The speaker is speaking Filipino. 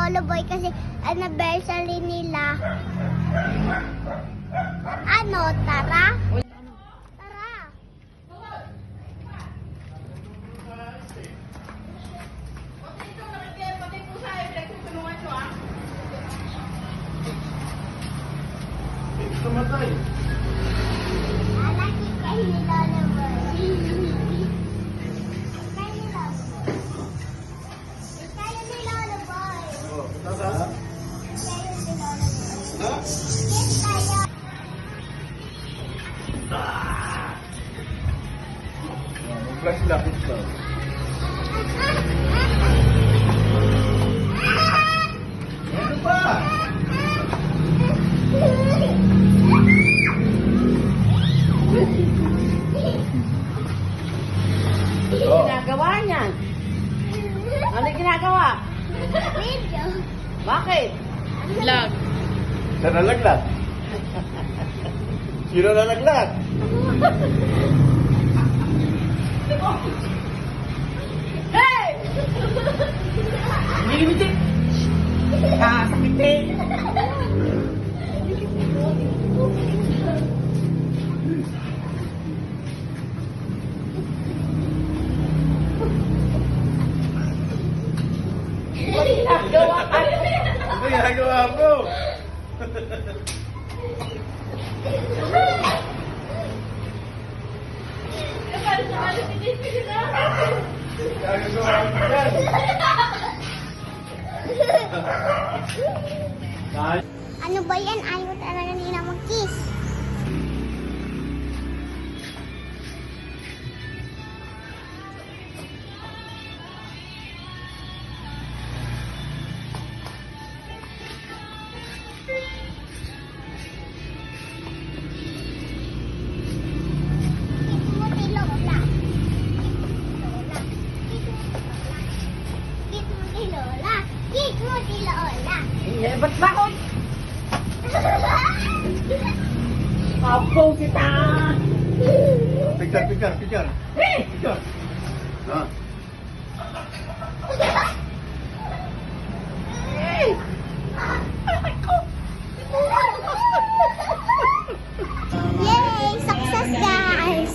Lolo Boy kasi anniversary nila. Ano, tara? Tara. Tumatay. Alaki kayo ni Lolo Boy. Kayo ni Lolo Boy. Oh, tasa? Kayo ni Lolo Boy. Ha? Yes, tayo. Mag-flash lang. Ano pa? Oh. Ginagawa niyan? Ano ginagawa? Video. Bakit? Vlog. Saan nalaglag? Sino nalaglag? Hey! Hindi gimitin! Ah, sakit eh! Ginagawa ka! Ano ginagawa mo? Ginagawa mo yan. Dahil Ano ba yan? Ayaw talaga nila mag-kiss. Kiss mo si Lola. Kiss mo si Lola. Kiss mo si Lola. Eh, ba't ba ako? Apo kita! picture. Picture. Ha? Yay! Success, guys!